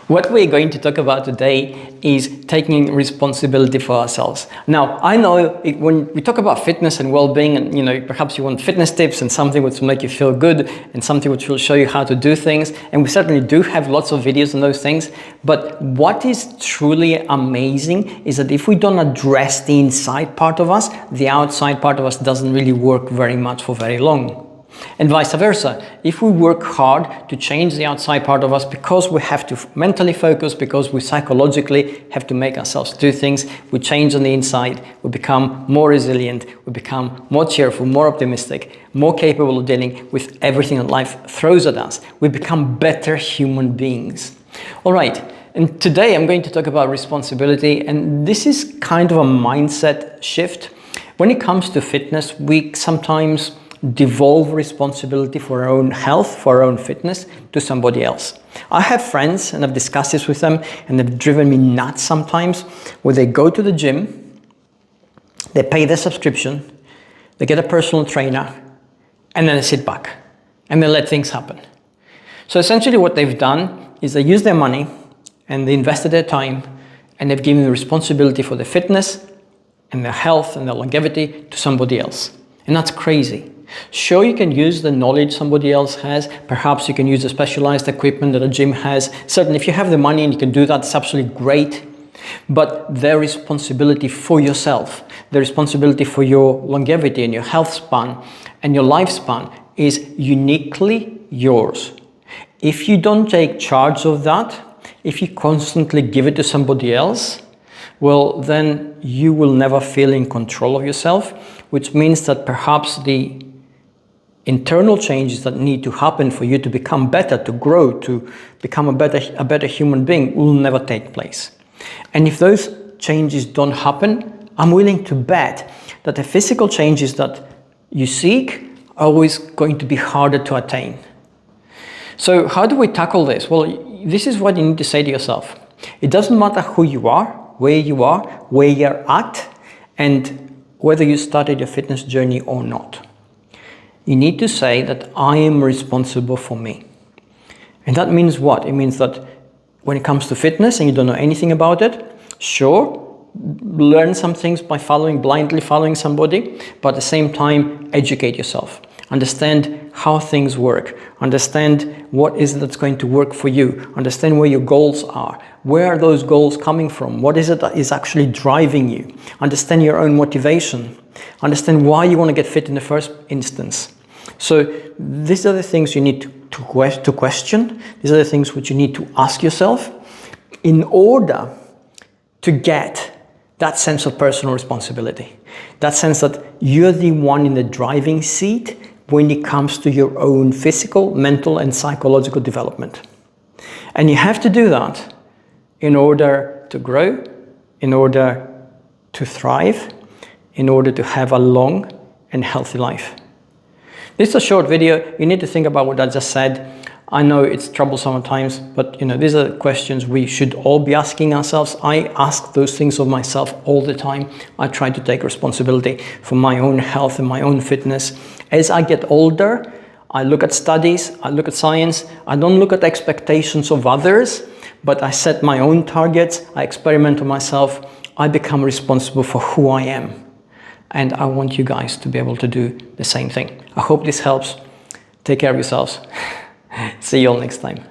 What we're going to talk about today is taking responsibility for ourselves. Now, I know when we talk about fitness and well-being, and perhaps you want fitness tips and something which will make you feel good and something which will show you how to do things, and we certainly do have lots of videos on those things. But what is truly amazing is that if we don't address the inside part of us, the outside part of us doesn't really work very much for very long. And vice versa. If we work hard to change the outside part of us because we have to mentally focus, because we psychologically have to make ourselves do things, we change on the inside, we become more resilient, we become more cheerful, more optimistic, more capable of dealing with everything that life throws at us. We become better human beings. All right, and today I'm going to talk about responsibility, and this is kind of a mindset shift. When it comes to fitness, we sometimes devolve responsibility for our own health, for our own fitness, to somebody else. I have friends, and I've discussed this with them, and they've driven me nuts sometimes, where they go to the gym, they pay their subscription, they get a personal trainer, and then they sit back and they let things happen. So essentially what they've done is they use their money and they invested their time, and they've given the responsibility for their fitness and their health and their longevity to somebody else. And that's crazy. Sure, you can use the knowledge somebody else has. Perhaps you can use the specialized equipment that a gym has. Certainly, if you have the money and you can do that, it's absolutely great. But their responsibility for yourself, the responsibility for your longevity and your health span and your lifespan is uniquely yours. If you don't take charge of that, if you constantly give it to somebody else, well, then you will never feel in control of yourself, which means that perhaps the internal changes that need to happen for you to become better, to grow, to become a better human being will never take place. And if those changes don't happen, I'm willing to bet that the physical changes that you seek are always going to be harder to attain. So how do we tackle this? Well, this is what you need to say to yourself. It doesn't matter who you are, where you're at, and whether you started your fitness journey or not. You need to say that I am responsible for me. And that means what? It means that when it comes to fitness and you don't know anything about it, sure, learn some things by blindly following somebody, but at the same time, educate yourself. Understand how things work. Understand what is it that's going to work for you. Understand where your goals are. Where are those goals coming from? What is it that is actually driving you? Understand your own motivation. Understand why you want to get fit in the first instance. So these are the things you need to question. These are the things which you need to ask yourself in order to get that sense of personal responsibility. That sense that you're the one in the driving seat when it comes to your own physical, mental, and psychological development. And you have to do that in order to grow, in order to thrive, in order to have a long and healthy life. This is a short video. You need to think about what I just said. I know it's troublesome at times, but these are questions we should all be asking ourselves. I ask those things of myself all the time. I try to take responsibility for my own health and my own fitness. As I get older, I look at studies, I look at science. I don't look at expectations of others, but I set my own targets. I experiment on myself. I become responsible for who I am. And I want you guys to be able to do the same thing. I hope this helps. Take care of yourselves. See you all next time.